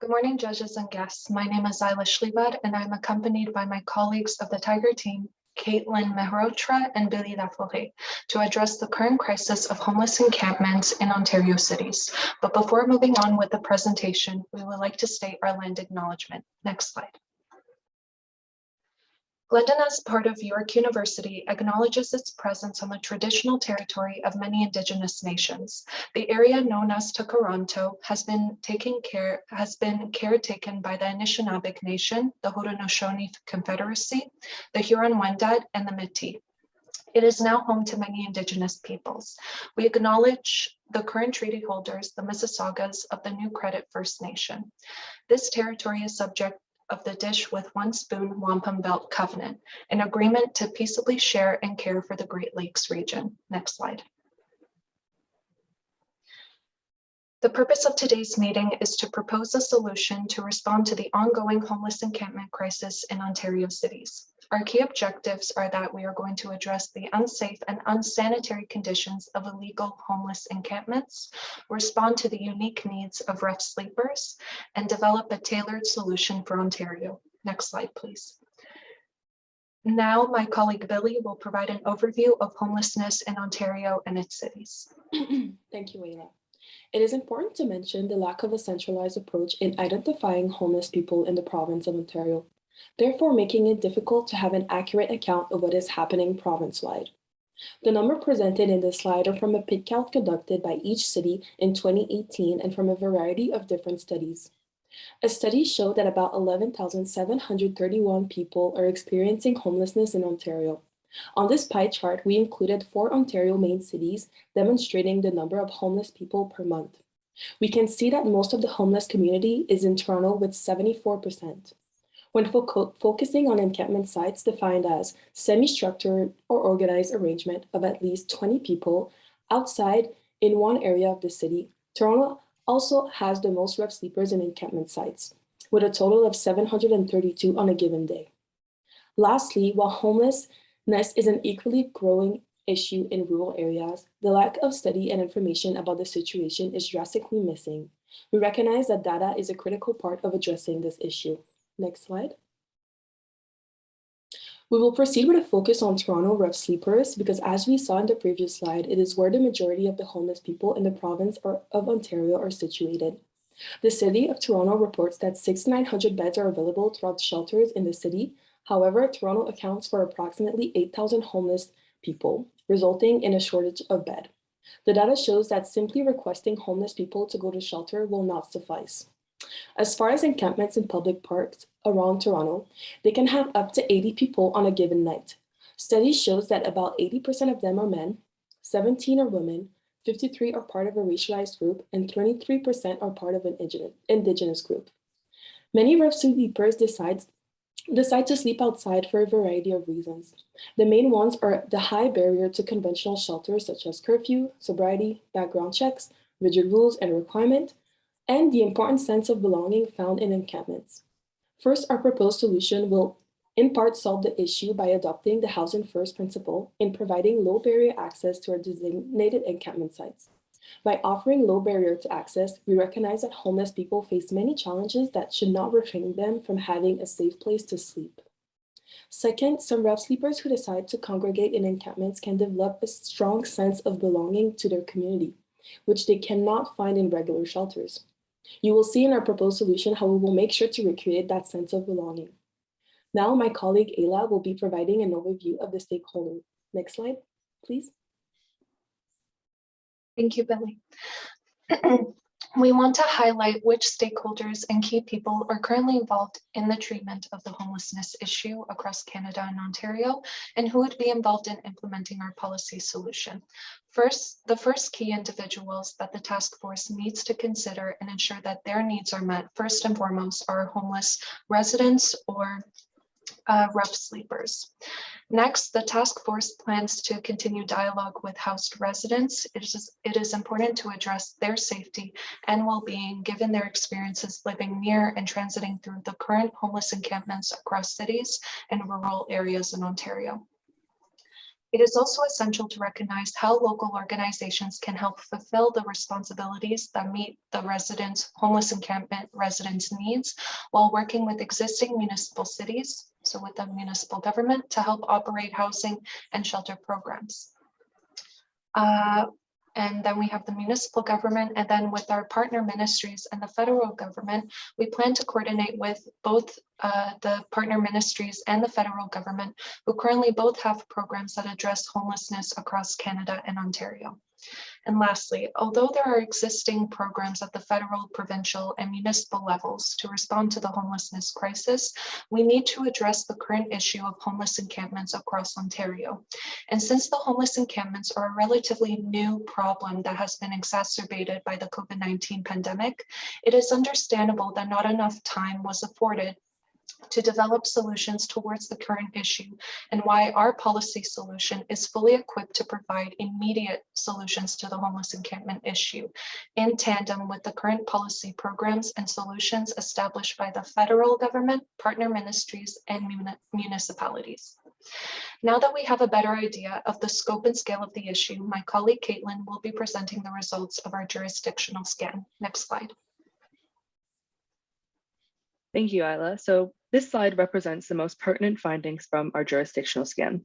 Good morning, judges and guests. My name is Zyla Schlievad, and I'm accompanied by my colleagues of the Tiger team, Caitlin Mehrotra and Billy Laforêt, to address the current crisis of homeless encampments in Ontario cities. But before moving on with the presentation, we would like to state our land acknowledgement. Next slide. Glendon, as part of York University, acknowledges its presence on the traditional territory of many Indigenous nations. The area known as Toronto has been caretaken by the Anishinaabe Nation, the Haudenosaunee Confederacy, the Huron-Wendat, and the Métis. It is now home to many Indigenous peoples. We acknowledge the current treaty holders, the Mississaugas of the New Credit First Nation. This territory is subject of the Dish with One Spoon Wampum Belt Covenant, an agreement to peaceably share and care for the Great Lakes region. Next slide. The purpose of today's meeting is to propose a solution to respond to the ongoing homeless encampment crisis in Ontario cities. Our key objectives are that we are going to address the unsafe and unsanitary conditions of illegal homeless encampments, respond to the unique needs of rough sleepers, and develop a tailored solution for Ontario. Next slide, please. Now, my colleague Billy will provide an overview of homelessness in Ontario and its cities. Thank you, Ayla. It is important to mention the lack of a centralized approach in identifying homeless people in the province of Ontario, therefore making it difficult to have an accurate account of what is happening province-wide. The number presented in this slide are from a pit count conducted by each city in 2018 and from a variety of different studies. A study showed that about 11,731 people are experiencing homelessness in Ontario. On this pie chart, we included 4 Ontario main cities, demonstrating the number of homeless people per month. We can see that most of the homeless community is in Toronto with 74%. When focusing on encampment sites defined as semi-structured or organized arrangement of at least 20 people outside in one area of the city, Toronto also has the most rough sleepers in encampment sites, with a total of 732 on a given day. Lastly, while homelessness is an equally growing issue in rural areas, the lack of study and information about the situation is drastically missing. We recognize that data is a critical part of addressing this issue. Next slide. We will proceed with a focus on Toronto rough sleepers because, as we saw in the previous slide, it is where the majority of the homeless people in the province of Ontario are situated. The City of Toronto reports that 6,900 beds are available throughout shelters in the city. However, Toronto accounts for approximately 8,000 homeless people, resulting in a shortage of bed. The data shows that simply requesting homeless people to go to shelter will not suffice. As far as encampments in public parks around Toronto, they can have up to 80 people on a given night. Studies shows that about 80% of them are men, 17 are women, 53 are part of a racialized group, and 23% are part of an indigenous group. Many rough sleepers decide to sleep outside for a variety of reasons. The main ones are the high barrier to conventional shelters such as curfew, sobriety, background checks, rigid rules and requirements, and the important sense of belonging found in encampments. First, our proposed solution will in part solve the issue by adopting the housing first principle in providing low barrier access to our designated encampment sites. By offering low barrier to access, we recognize that homeless people face many challenges that should not refrain them from having a safe place to sleep. Second, some rough sleepers who decide to congregate in encampments can develop a strong sense of belonging to their community, which they cannot find in regular shelters. You will see in our proposed solution how we will make sure to recreate that sense of belonging. Now, my colleague Ayla will be providing an overview of the stakeholders. Next slide, please. Thank you, Billy. We want to highlight which stakeholders and key people are currently involved in the treatment of the homelessness issue across Canada and Ontario, and who would be involved in implementing our policy solution. First, the first key individuals that the task force needs to consider and ensure that their needs are met first and foremost are homeless residents or rough sleepers. Next, the task force plans to continue dialogue with housed residents. It is important to address their safety and well-being given their experiences living near and transiting through the current homeless encampments across cities and rural areas in Ontario. It is also essential to recognize how local organizations can help fulfill the responsibilities that meet the homeless encampment residents' needs while working with existing municipal cities, so with the municipal government, to help operate housing and shelter programs. And then we have the municipal government, and then with our partner ministries and the federal government, we plan to coordinate with both the partner ministries and the federal government, who currently both have programs that address homelessness across Canada and Ontario. And lastly, although there are existing programs at the federal, provincial, and municipal levels to respond to the homelessness crisis, we need to address the current issue of homeless encampments across Ontario. And since the homeless encampments are a relatively new problem that has been exacerbated by the COVID-19 pandemic, it is understandable that not enough time was afforded to develop solutions towards the current issue, and why our policy solution is fully equipped to provide immediate solutions to the homeless encampment issue in tandem with the current policy programs and solutions established by the federal government, partner ministries, and municipalities. Now that we have a better idea of the scope and scale of the issue, my colleague Caitlin will be presenting the results of our jurisdictional scan. Next slide. Thank you, Isla. So this slide represents the most pertinent findings from our jurisdictional scan.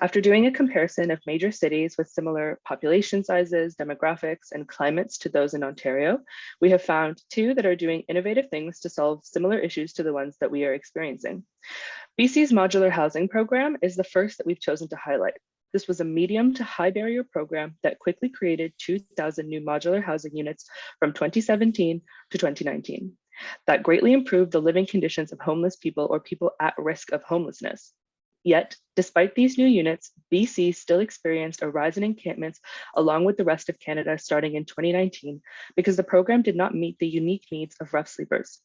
After doing a comparison of major cities with similar population sizes, demographics, and climates to those in Ontario, we have found 2 that are doing innovative things to solve similar issues to the ones that we are experiencing. BC's modular housing program is the first that we've chosen to highlight. This was a medium to high barrier program that quickly created 2,000 new modular housing units from 2017 to 2019. That greatly improved the living conditions of homeless people or people at risk of homelessness. Yet, despite these new units, BC still experienced a rise in encampments along with the rest of Canada starting in 2019 because the program did not meet the unique needs of rough sleepers.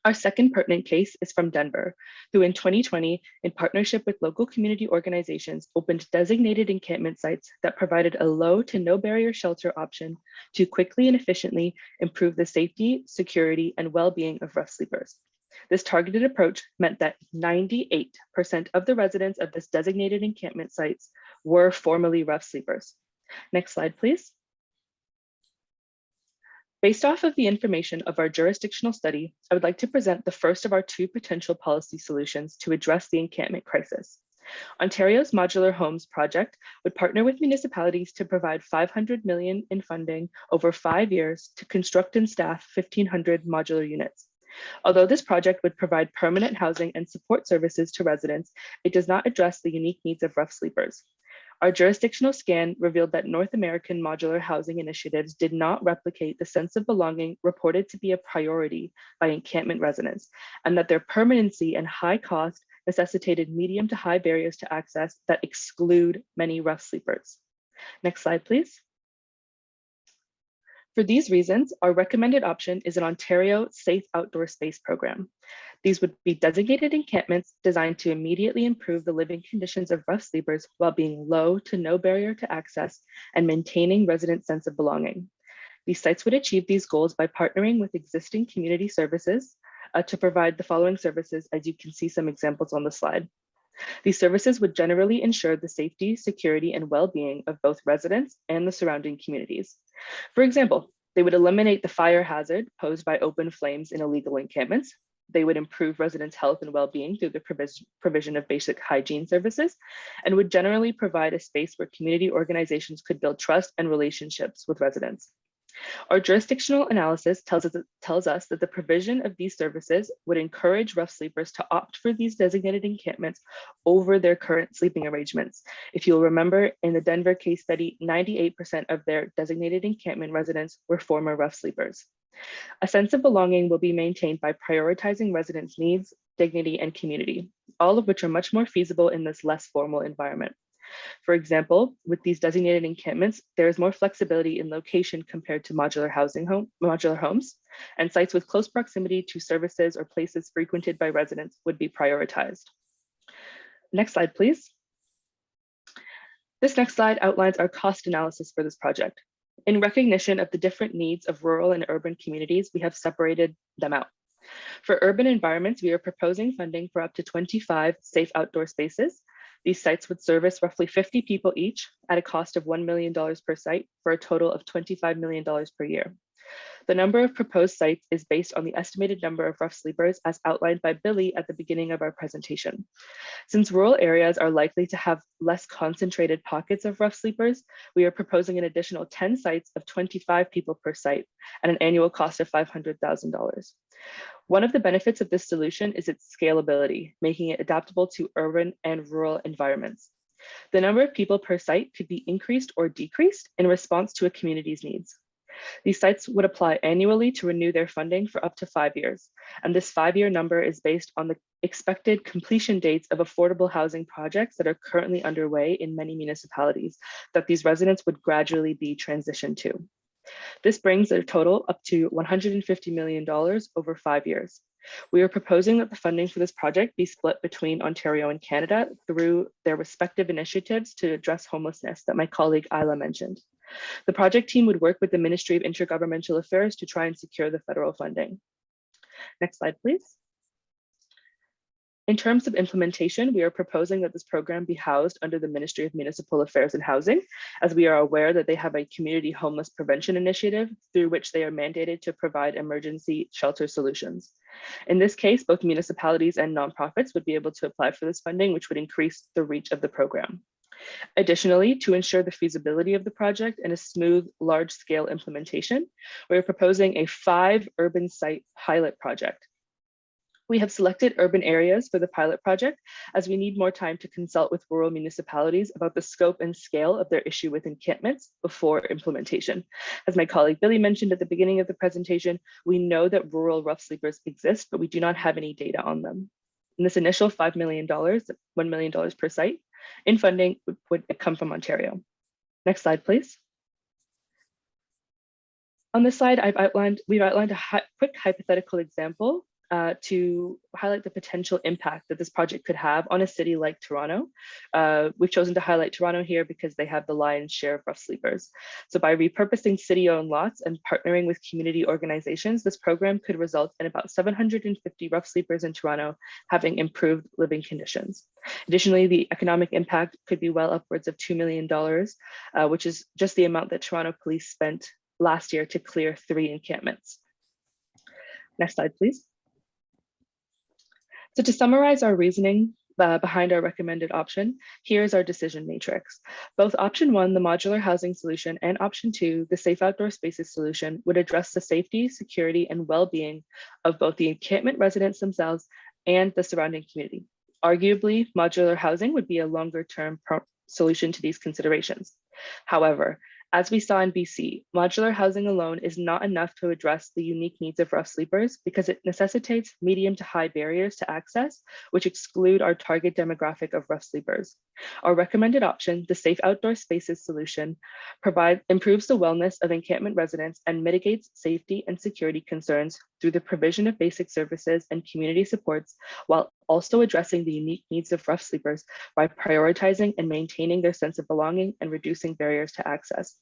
Our second pertinent case is from Denver, who in 2020, in partnership with local community organizations, opened designated encampment sites that provided a low to no barrier shelter option to quickly and efficiently improve the safety, security, and well-being of rough sleepers. This targeted approach meant that 98% of the residents of this designated encampment sites were formerly rough sleepers. Next slide, please. Based off of the information of our jurisdictional study, I would like to present the first of our 2 potential policy solutions to address the encampment crisis. Ontario's Modular Homes project would partner with municipalities to provide $500 million in funding over 5 years to construct and staff 1,500 modular units. Although this project would provide permanent housing and support services to residents, it does not address the unique needs of rough sleepers. Our jurisdictional scan revealed that North American modular housing initiatives did not replicate the sense of belonging reported to be a priority by encampment residents, and that their permanency and high cost necessitated medium to high barriers to access that exclude many rough sleepers. Next slide, please. For these reasons, our recommended option is an Ontario Safe Outdoor Space program. These would be designated encampments designed to immediately improve the living conditions of rough sleepers while being low to no barrier to access and maintaining resident sense of belonging. These sites would achieve these goals by partnering with existing community services to provide the following services, as you can see some examples on the slide. These services would generally ensure the safety, security, and well-being of both residents and the surrounding communities. For example, they would eliminate the fire hazard posed by open flames in illegal encampments. They would improve residents' health and well-being through the provision of basic hygiene services, and would generally provide a space where community organizations could build trust and relationships with residents. Our jurisdictional analysis tells us that the provision of these services would encourage rough sleepers to opt for these designated encampments over their current sleeping arrangements. If you'll remember, in the Denver case study, 98% of their designated encampment residents were former rough sleepers. A sense of belonging will be maintained by prioritizing residents' needs, dignity, and community, all of which are much more feasible in this less formal environment. For example, with these designated encampments, there is more flexibility in location compared to modular homes, and sites with close proximity to services or places frequented by residents would be prioritized. Next slide, please. This next slide outlines our cost analysis for this project. In recognition of the different needs of rural and urban communities, we have separated them out. For urban environments, we are proposing funding for up to 25 safe outdoor spaces. These sites would service roughly 50 people each at a cost of $1 million per site for a total of $25 million per year. The number of proposed sites is based on the estimated number of rough sleepers as outlined by Billy at the beginning of our presentation. Since rural areas are likely to have less concentrated pockets of rough sleepers, we are proposing an additional 10 sites of 25 people per site at an annual cost of $500,000. One of the benefits of this solution is its scalability, making it adaptable to urban and rural environments. The number of people per site could be increased or decreased in response to a community's needs. These sites would apply annually to renew their funding for up to 5 years, and this 5-year number is based on the expected completion dates of affordable housing projects that are currently underway in many municipalities that these residents would gradually be transitioned to. This brings their total up to $150 million over 5 years. We are proposing that the funding for this project be split between Ontario and Canada through their respective initiatives to address homelessness that my colleague Isla mentioned. The project team would work with the Ministry of Intergovernmental Affairs to try and secure the federal funding. Next slide, please. In terms of implementation, we are proposing that this program be housed under the Ministry of Municipal Affairs and Housing, as we are aware that they have a community homeless prevention initiative through which they are mandated to provide emergency shelter solutions. In this case, both municipalities and nonprofits would be able to apply for this funding, which would increase the reach of the program. Additionally, to ensure the feasibility of the project and a smooth, large-scale implementation, we are proposing a 5 urban site pilot project. We have selected urban areas for the pilot project as we need more time to consult with rural municipalities about the scope and scale of their issue with encampments before implementation. As my colleague Billy mentioned at the beginning of the presentation, we know that rural rough sleepers exist, but we do not have any data on them. And this initial $5 million, $1 million per site, in funding would come from Ontario. Next slide, please. On this slide, we've outlined a quick hypothetical example to highlight the potential impact that this project could have on a city like Toronto. We've chosen to highlight Toronto here because they have the lion's share of rough sleepers. So by repurposing city-owned lots and partnering with community organizations, this program could result in about 750 rough sleepers in Toronto having improved living conditions. Additionally, the economic impact could be well upwards of $2 million, which is just the amount that Toronto Police spent last year to clear 3 encampments. Next slide, please. So to summarize our reasoning behind our recommended option, here's our decision matrix. Both option 1, the modular housing solution, and option 2, the safe outdoor spaces solution, would address the safety, security, and well-being of both the encampment residents themselves and the surrounding community. Arguably, modular housing would be a longer-term solution to these considerations. However, as we saw in BC, modular housing alone is not enough to address the unique needs of rough sleepers because it necessitates medium to high barriers to access, which exclude our target demographic of rough sleepers. Our recommended option, the safe outdoor spaces solution, improves the wellness of encampment residents and mitigates safety and security concerns through the provision of basic services and community supports, while also addressing the unique needs of rough sleepers by prioritizing and maintaining their sense of belonging and reducing barriers to access.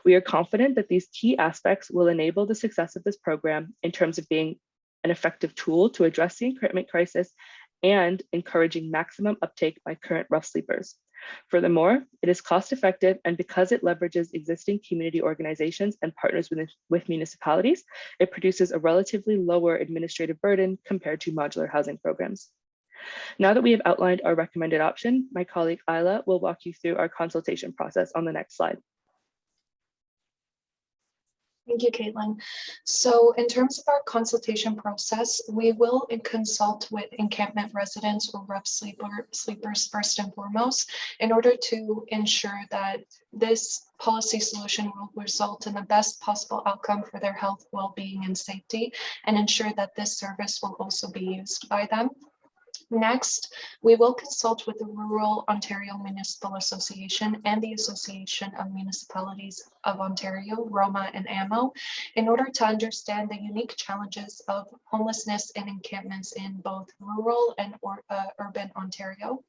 We are confident that these key aspects will enable the success of this program in terms of being an effective tool to address the encampment crisis and encouraging maximum uptake by current rough sleepers. Furthermore, it is cost effective, and because it leverages existing community organizations and partners with municipalities, it produces a relatively lower administrative burden compared to modular housing programs. Now that we have outlined our recommended option, my colleague Isla will walk you through our consultation process on the next slide. Thank you, Caitlin. So in terms of our consultation process, we will consult with encampment residents or rough sleepers first and foremost in order to ensure that this policy solution will result in the best possible outcome for their health, well-being, and safety, and ensure that this service will also be used by them. Next, we will consult with the Rural Ontario Municipal Association and the Association of Municipalities of Ontario, ROMA and AMO, in order to understand the unique challenges of homelessness and encampments in both rural and urban Ontario.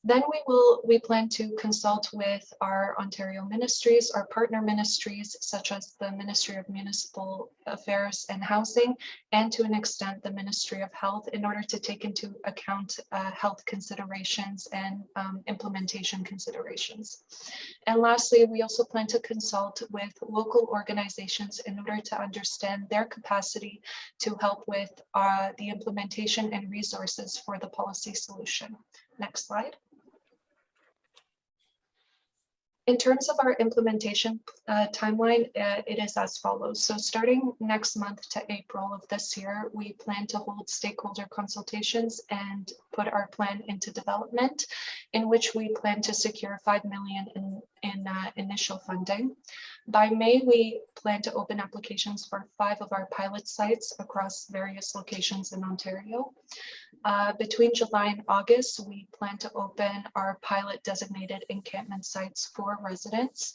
Then we plan to consult with our Ontario ministries, our partner ministries, such as the Ministry of Municipal Affairs and Housing, and to an extent, the Ministry of Health, in order to take into account health considerations and implementation considerations. And lastly, we also plan to consult with local organizations in order to understand their capacity to help with the implementation and resources for the policy solution. Next slide. In terms of our implementation timeline, it is as follows. So starting next month to April of this year, we plan to hold stakeholder consultations and put our plan into development, in which we plan to secure $5 million in initial funding. By May, we plan to open applications for 5 of our pilot sites across various locations in Ontario. Between July and August, we plan to open our pilot designated encampment sites for residents.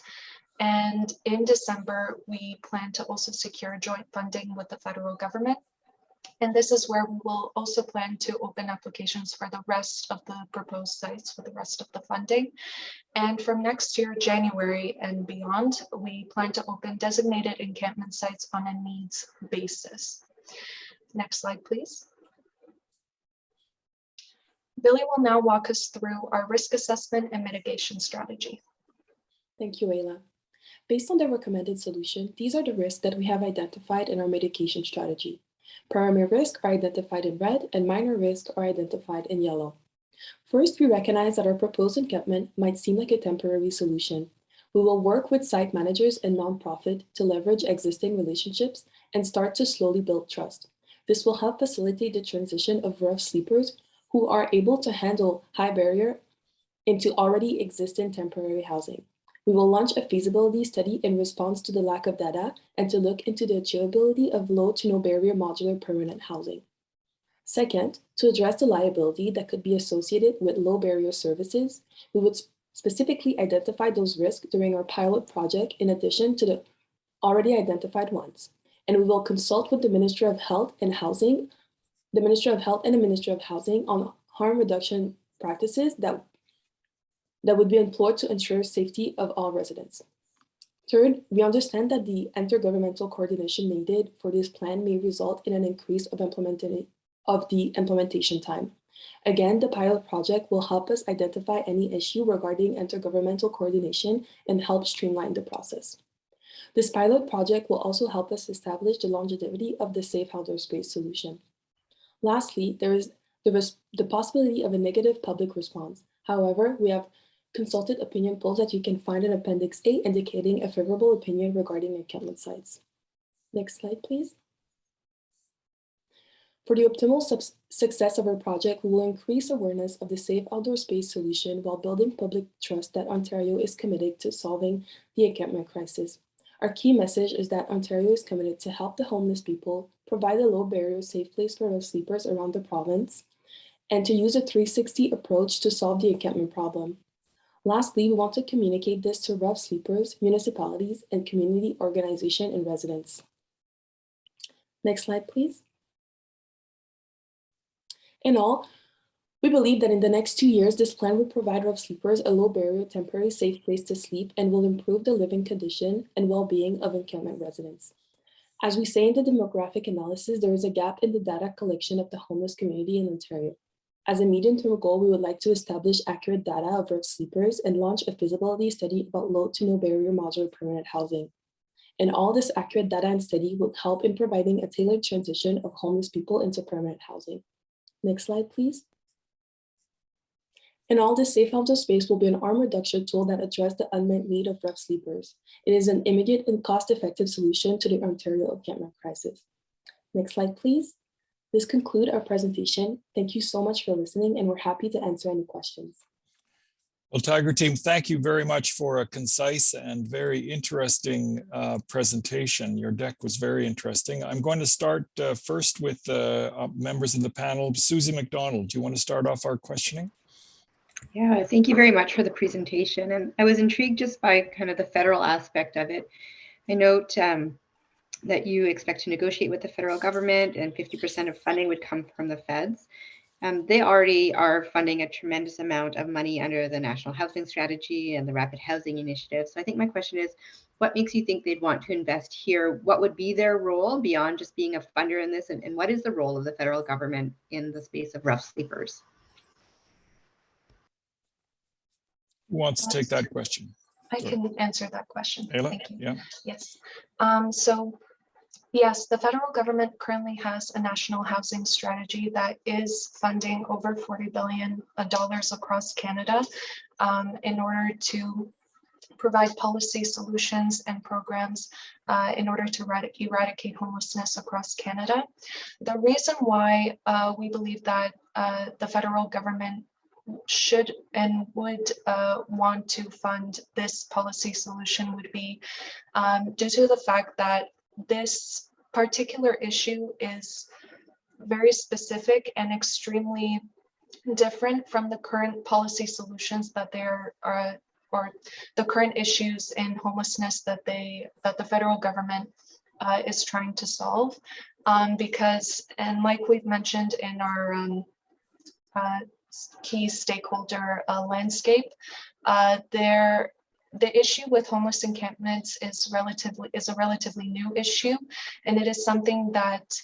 And in December, we plan to also secure joint funding with the federal government. And this is where we will also plan to open applications for the rest of the proposed sites for the rest of the funding. And from next year, January and beyond, we plan to open designated encampment sites on a needs basis. Next slide, please. Billy will now walk us through our risk assessment and mitigation strategy. Thank you, Ayla. Based on the recommended solution, these are the risks that we have identified in our mitigation strategy. Primary risks are identified in red and minor risks are identified in yellow. First, we recognize that our proposed encampment might seem like a temporary solution. We will work with site managers and nonprofit to leverage existing relationships and start to slowly build trust. This will help facilitate the transition of rough sleepers who are able to handle high barrier into already existing temporary housing. We will launch a feasibility study in response to the lack of data and to look into the achievability of low to no barrier modular permanent housing. Second, to address the liability that could be associated with low barrier services, we would specifically identify those risks during our pilot project in addition to the already identified ones. And we will consult with the Ministry of Health and Housing, the Ministry of Health and the Ministry of Housing on harm reduction practices that would be employed to ensure safety of all residents. Third, we understand that the intergovernmental coordination needed for this plan may result in an increase of the implementation time. Again, the pilot project will help us identify any issue regarding intergovernmental coordination and help streamline the process. This pilot project will also help us establish the longevity of the safe outdoor space solution. Lastly, there is the possibility of a negative public response. However, we have consulted opinion polls that you can find in Appendix A indicating a favorable opinion regarding encampment sites. Next slide, please. For the optimal success of our project, we will increase awareness of the safe outdoor space solution while building public trust that Ontario is committed to solving the encampment crisis. Our key message is that Ontario is committed to help the homeless people, provide a low barrier safe place for our sleepers around the province, and to use a 360 approach to solve the encampment problem. Lastly, we want to communicate this to rough sleepers, municipalities, and community organizations and residents. Next slide, please. In all, we believe that in the next 2 years, this plan will provide rough sleepers a low barrier, temporary safe place to sleep and will improve the living condition and well-being of encampment residents. As we say in the demographic analysis, there is a gap in the data collection of the homeless community in Ontario. As a medium-term goal, we would like to establish accurate data of rough sleepers and launch a feasibility study about low to no barrier modular permanent housing. And all this accurate data and study will help in providing a tailored transition of homeless people into permanent housing. Next slide, please. And all this safe outdoor space will be an harm reduction tool that addresses the unmet need of rough sleepers. It is an immediate and cost-effective solution to the Ontario encampment crisis. Next slide, please. This concludes our presentation. Thank you so much for listening, and we're happy to answer any questions. Well, Tiger Team, thank you very much for a concise and very interesting presentation. Your deck was very interesting. I'm going to start first with members of the panel. Susie McDonald, do you want to start off our questioning? Yeah, thank you very much for the presentation. And I was intrigued just by kind of the federal aspect of it. I note that you expect to negotiate with the federal government and 50% of funding would come from the feds. They already are funding a tremendous amount of money under the National Housing Strategy and the Rapid Housing Initiative. So I think my question is, what makes you think they'd want to invest here? What would be their role beyond just being a funder in this? And what is the role of the federal government in the space of rough sleepers? Who wants to take that question? I can answer that question. Ayla? Thank you. Yeah. Yes. So yes, the federal government currently has a national housing strategy that is funding over $40 billion across Canada in order to provide policy solutions and programs in order to eradicate homelessness across Canada. The reason why we believe that the federal government should and would want to fund this policy solution would be due to the fact that this particular issue is very specific and extremely different from the current policy solutions that there are, or the current issues in homelessness that the federal government is trying to solve. Because, and like we've mentioned in our key stakeholder landscape, the issue with homeless encampments is a relatively new issue, and it is something that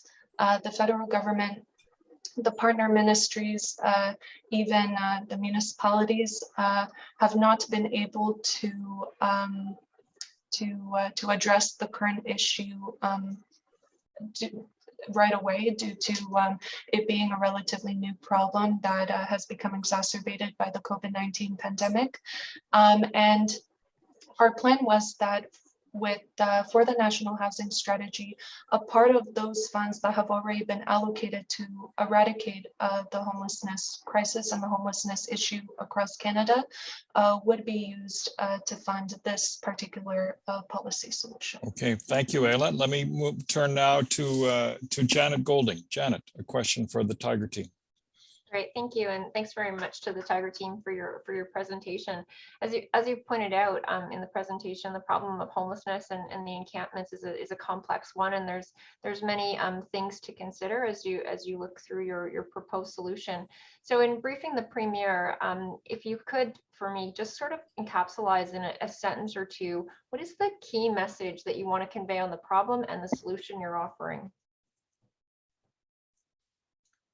the federal government, the partner ministries, even the municipalities have not been able to address the current issue right away due to it being a relatively new problem that has become exacerbated by the COVID-19 pandemic. And our plan was that for the National Housing Strategy, a part of those funds that have already been allocated to eradicate the homelessness crisis and the homelessness issue across Canada would be used to fund this particular policy solution. Okay, thank you, Ayla. Let me turn now to Janet Golding. Janet, a question for the Tiger team. Great, thank you, and thanks very much to the Tiger team for your presentation. As you pointed out in the presentation, the problem of homelessness and the encampments is a complex one, and there's many things to consider as you look through your proposed solution. So in briefing the Premier, if you could, for me, just sort of encapsulize in a sentence or two, what is the key message that you want to convey on the problem and the solution you're offering?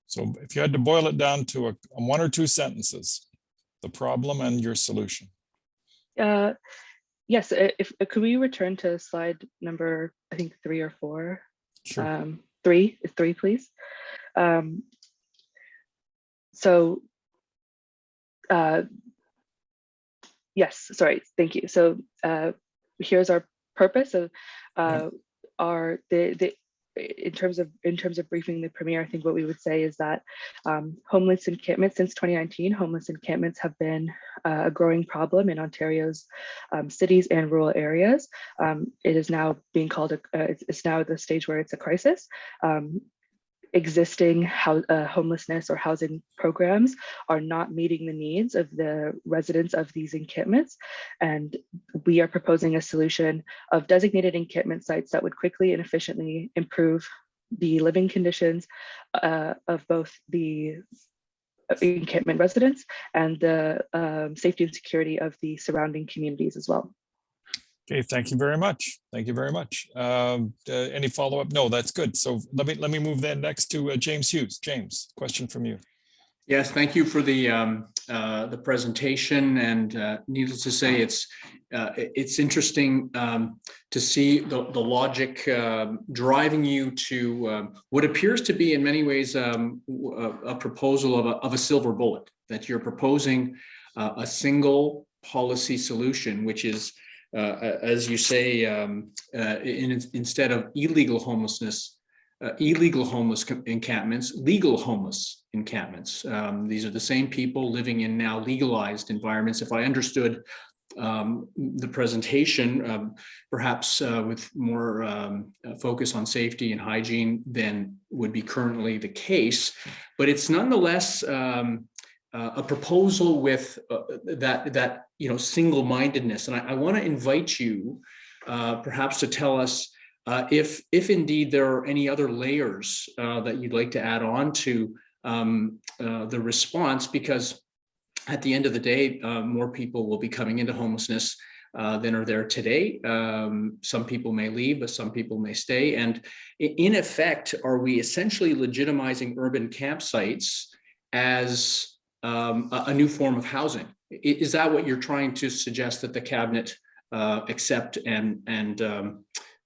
So if you had to boil it down to a 1 or 2 sentences, the problem and your solution. Yes, could we return to slide number, I think 3 or 4? Sure. 3, please. Yes, sorry, thank you. So here's our purpose of in terms of briefing the Premier. I think what we would say is that homeless encampments, since 2019, homeless encampments have been a growing problem in Ontario's cities and rural areas. It is now being called it's now at the stage where it's a crisis. Existing homelessness or housing programs are not meeting the needs of the residents of these encampments. And we are proposing a solution of designated encampment sites that would quickly and efficiently improve the living conditions of both the encampment residents and the safety and security of the surrounding communities as well. Okay, thank you very much. Thank you very much. Any follow-up? No, that's good. So let me move then next to James Hughes. James, question from you. Yes, thank you for the presentation, and needless to say, it's interesting to see the logic driving you to what appears to be in many ways a proposal of a silver bullet, that you're proposing a single policy solution, which is as you say, instead of illegal homeless encampments, legal homeless encampments. These are the same people living in now legalized environments. If I understood the presentation, perhaps with more focus on safety and hygiene than would be currently the case, but it's nonetheless a proposal with that single-mindedness. And I want to invite you perhaps to tell us if indeed there are any other layers that you'd like to add on to the response, because at the end of the day, more people will be coming into homelessness than are there today. Some people may leave, but some people may stay. And in effect, are we essentially legitimizing urban campsites as a new form of housing? Is that what you're trying to suggest that the cabinet accept and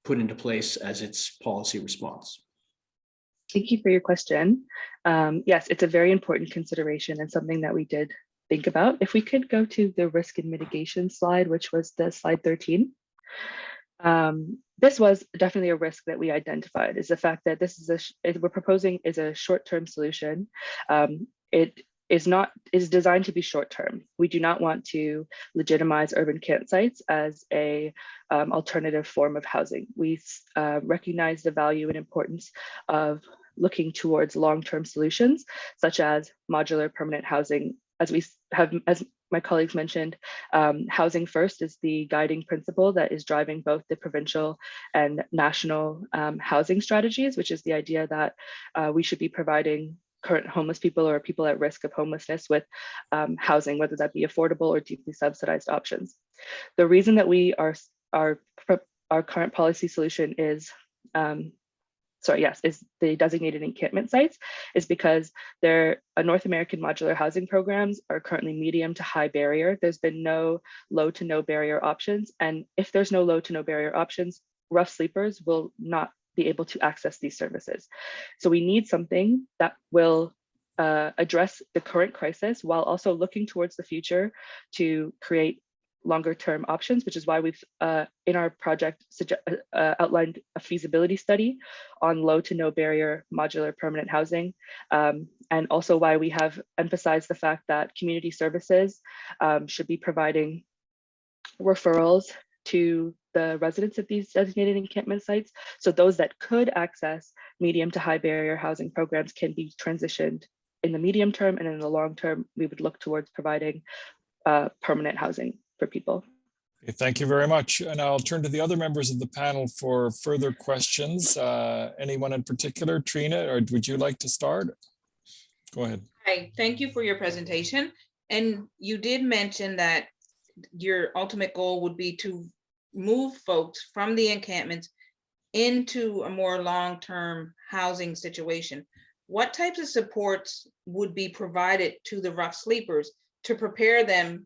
put into place as its policy response? Thank you for your question. Yes, it's a very important consideration and something that we did think about. If we could go to the risk and mitigation slide, which was the slide 13. This was definitely a risk that we identified, is the fact that this is we're proposing is a short-term solution. It is designed to be short-term. We do not want to legitimize urban campsites as a alternative form of housing. We recognize the value and importance of looking towards long-term solutions, such as modular permanent housing. As my colleagues mentioned, housing first is the guiding principle that is driving both the provincial and national housing strategies, which is the idea that we should be providing current homeless people or people at risk of homelessness with housing, whether that be affordable or deeply subsidized options. The reason that our current policy solution is is the designated encampment sites, is because North American modular housing programs are currently medium to high barrier. There's been no low to no barrier options. And if there's no low to no barrier options, rough sleepers will not be able to access these services. So we need something that will address the current crisis while also looking towards the future to create longer term options, which is why we've in our project outlined a feasibility study on low to no barrier modular permanent housing, and also why we have emphasized the fact that community services should be providing referrals to the residents of these designated encampment sites. So those that could access medium to high barrier housing programs can be transitioned in the medium term, and in the long term, we would look towards providing permanent housing for people. Okay, thank you very much. And I'll turn to the other members of the panel for further questions. Anyone in particular? Trina, or would you like to start? Go ahead. Hi, thank you for your presentation. And you did mention that your ultimate goal would be to move folks from the encampments into a more long-term housing situation. What types of supports would be provided to the rough sleepers to prepare them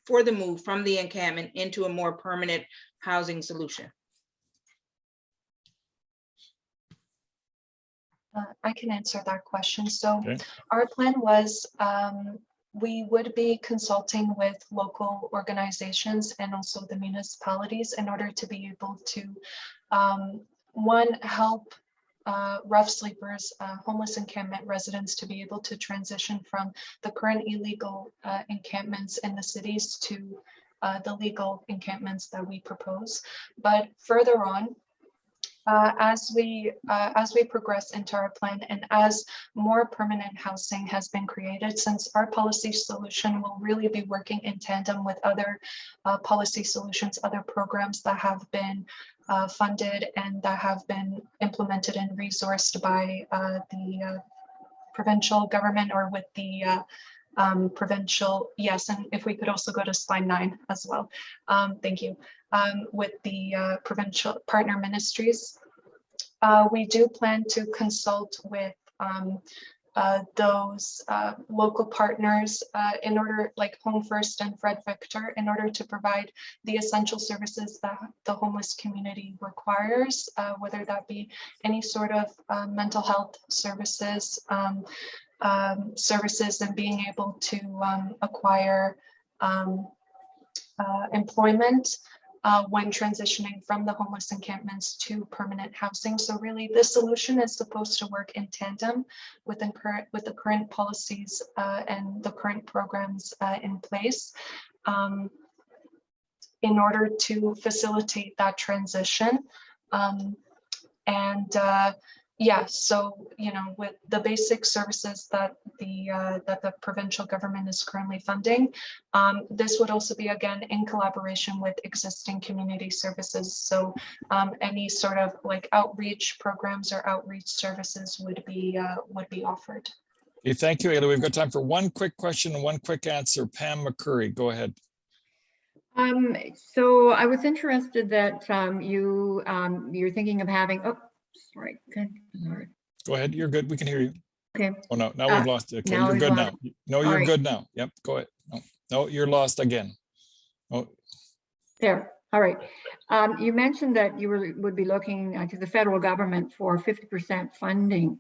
for the move from the encampment into a more permanent housing solution? I can answer that question. So our plan was we would be consulting with local organizations and also the municipalities in order to be able to, one, help rough sleepers, homeless encampment residents to be able to transition from the current illegal encampments in the cities to the legal encampments that we propose. But further on, as we progress into our plan and as more permanent housing has been created, since our policy solution will really be working in tandem with other policy solutions, other programs that have been funded and that have been implemented and resourced by the provincial government, or with the provincial, yes, and if we could also go to slide 9 as well. Thank you. With the provincial partner ministries. We do plan to consult with those local partners in order, like Home First and Fred Victor, in order to provide the essential services that the homeless community requires, whether that be any sort of mental health services, services and being able to acquire employment when transitioning from the homeless encampments to permanent housing. So really the solution is supposed to work in tandem with the current policies and the current programs in place in order to facilitate that transition. Yeah, so, with the basic services that the provincial government is currently funding, this would also be, again, in collaboration with existing community services. So any sort of like outreach programs or outreach services would be offered. Okay, thank you, Ayla. We've got time for one quick question and one quick answer. Pam McCurry, go ahead. So I was interested that you're thinking of having, oh, sorry. Good Lord. Go ahead. You're good. We can hear you. Okay. Oh, no, now we've lost you. Okay, now you're we've good lost- now. No, you're Sorry. good now. Yep, go ahead. No, you're lost again. Oh, There. All right. You mentioned that you would be looking to the federal government for 50% funding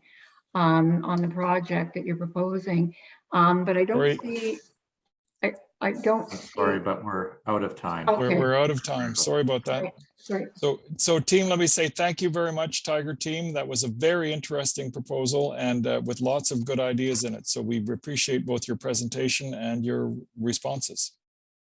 on the project that you're proposing, but I don't Sorry. see. I don't I'm see. sorry, but we're out of time. Okay. we're out of time. Sorry about that. Sorry. So team, let me say thank you very much, Tiger team. That was a very interesting proposal and with lots of good ideas in it. So we appreciate both your presentation and your responses.